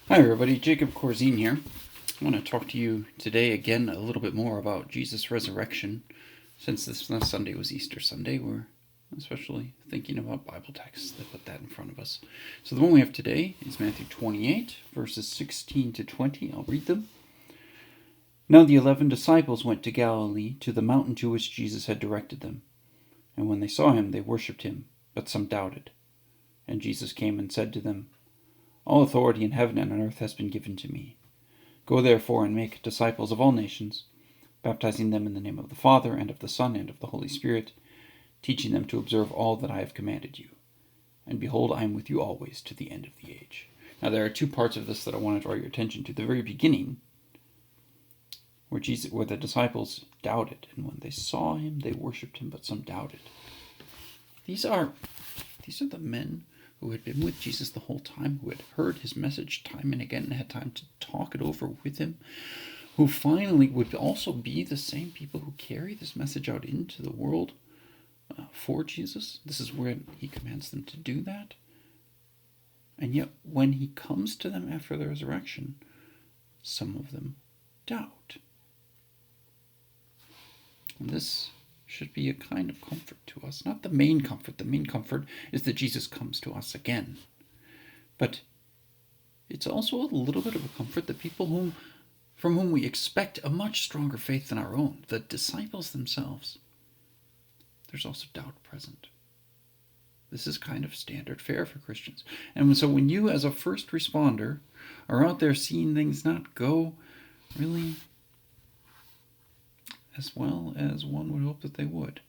Hi everybody, Jacob Corzine here. I want to talk to you today again a little bit more about Jesus' resurrection. Since this last Sunday was Easter Sunday, we're especially thinking about Bible texts that put that in front of us. So the one we have today is Matthew 28, verses 16 to 20. I'll read them. Now the 11 disciples went to Galilee, to the mountain to which Jesus had directed them. And when they saw him, they worshipped him, but some doubted. And Jesus came and said to them, All authority in heaven and on earth has been given to me. Go therefore and make disciples of all nations, baptizing them in the name of the Father, and of the Son, and of the Holy Spirit, teaching them to observe all that I have commanded you. And behold, I am with you always to the end of the age. Now there are two parts of this that I want to draw your attention to. The very beginning, where the disciples doubted, and when they saw him, they worshipped him, but some doubted. These are the men who had been with Jesus the whole time, who had heard his message time and again and had time to talk it over with him, who finally would also be the same people who carry this message out into the world for Jesus. This is where he commands them to do that. And yet, when he comes to them after the resurrection, some of them doubt. And this should be a kind of comfort to us. Not the main comfort. The main comfort is that Jesus comes to us again. But it's also a little bit of a comfort that people from whom we expect a much stronger faith than our own, the disciples themselves, there's also doubt present. This is kind of standard fare for Christians. And so when you, as a first responder, are out there seeing things not go really as well as one would hope that they would,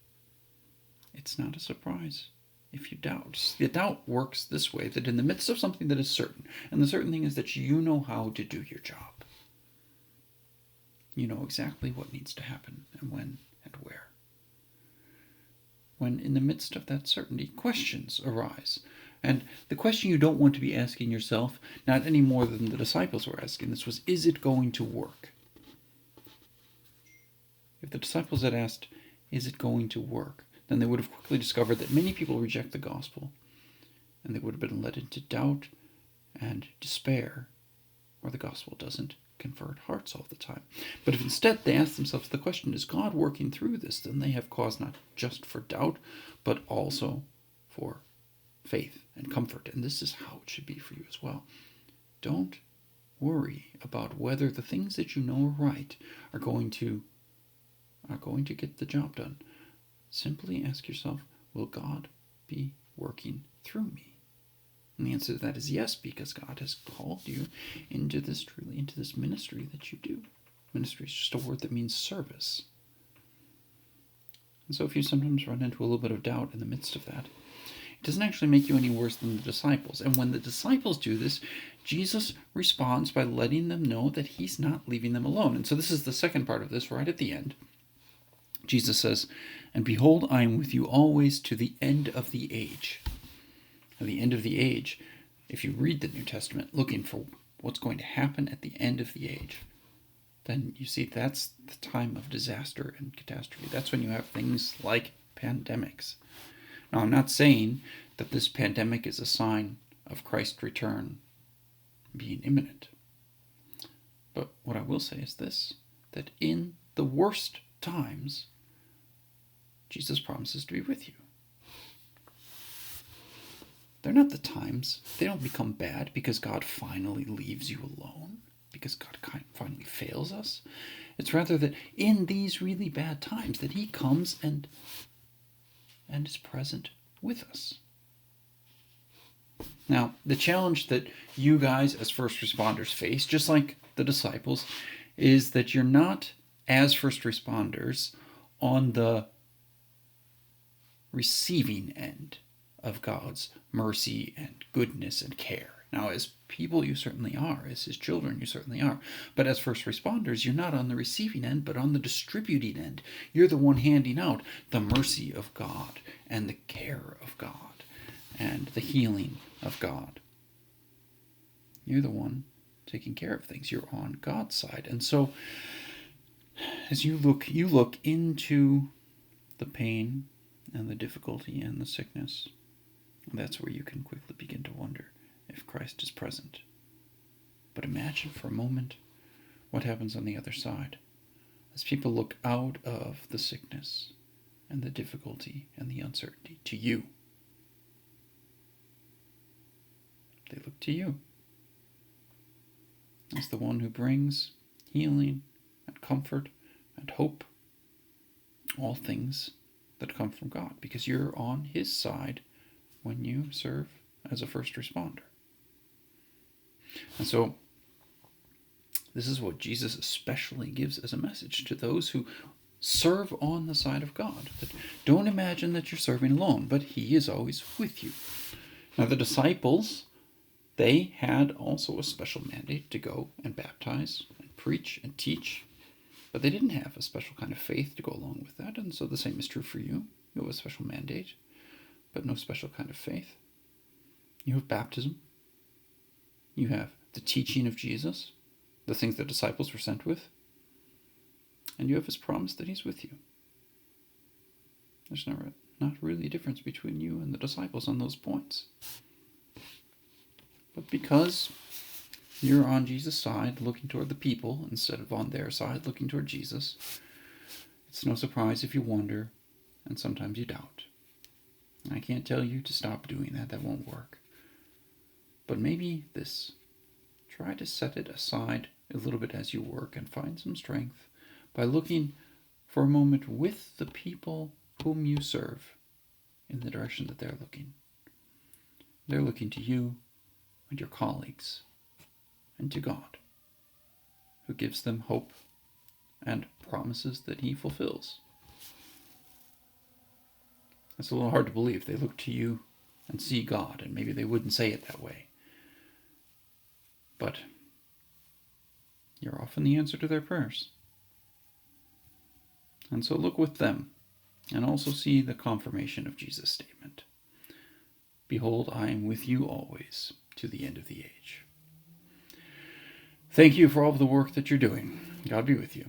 it's not a surprise if you doubt. The doubt works this way, that in the midst of something that is certain, and the certain thing is that you know how to do your job. You know exactly what needs to happen and when and where. When in the midst of that certainty, questions arise. And the question you don't want to be asking yourself, not any more than the disciples were asking this, was, is it going to work? If the disciples had asked, is it going to work? Then they would have quickly discovered that many people reject the gospel, and they would have been led into doubt and despair, where the gospel doesn't convert hearts all the time. But if instead they ask themselves the question, is God working through this? Then they have cause not just for doubt, but also for faith and comfort. And this is how it should be for you as well. Don't worry about whether the things that you know are right are going to get the job done. Simply ask yourself, will God be working through me? And the answer to that is yes, because God has called you into this ministry that you do. Ministry is just a word that means service. And so if you sometimes run into a little bit of doubt in the midst of that, it doesn't actually make you any worse than the disciples. And when the disciples do this, Jesus responds by letting them know that he's not leaving them alone. And so this is the second part of this right at the end. Jesus says, and behold, I am with you always to the end of the age. At the end of the age, if you read the New Testament looking for what's going to happen at the end of the age, then you see that's the time of disaster and catastrophe. That's when you have things like pandemics. Now, I'm not saying that this pandemic is a sign of Christ's return being imminent. But what I will say is this, that in the worst times, Jesus promises to be with you. They're not the times. They don't become bad because God finally leaves you alone, because God finally fails us. It's rather that in these really bad times that he comes and is present with us. Now, the challenge that you guys as first responders face, just like the disciples, is that you're not, as first responders, on the receiving end of God's mercy and goodness and care. Now, as people, you certainly are. As his children, you certainly are. But as first responders, you're not on the receiving end, but on the distributing end. You're the one handing out the mercy of God and the care of God and the healing of God. You're the one taking care of things. You're on God's side. And so, as you look into the pain and the difficulty and the sickness, that's where you can quickly begin to wonder if Christ is present. But imagine for a moment what happens on the other side as people look out of the sickness and the difficulty and the uncertainty to you. They look to you as the one who brings healing and comfort and hope, all things that come from God, because you're on His side when you serve as a first responder. And so, this is what Jesus especially gives as a message to those who serve on the side of God. That don't imagine that you're serving alone, but He is always with you. Now, the disciples, they had also a special mandate to go and baptize and preach and teach, but they didn't have a special kind of faith to go along with that, and so the same is true for you. You have a special mandate, but no special kind of faith. You have baptism. You have the teaching of Jesus, the things the disciples were sent with, and you have His promise that He's with you. There's not really a difference between you and the disciples on those points. But because you're on Jesus' side looking toward the people instead of on their side looking toward Jesus, it's no surprise if you wonder and sometimes you doubt. I can't tell you to stop doing that. That won't work. But maybe this. Try to set it aside a little bit as you work and find some strength by looking for a moment with the people whom you serve in the direction that they're looking. They're looking to you and your colleagues and to God, who gives them hope and promises that He fulfills. It's a little hard to believe. They look to you and see God, and maybe they wouldn't say it that way. But you're often the answer to their prayers. And so look with them, and also see the confirmation of Jesus' statement. Behold, I am with you always, to the end of the age. Thank you for all of the work that you're doing. God be with you.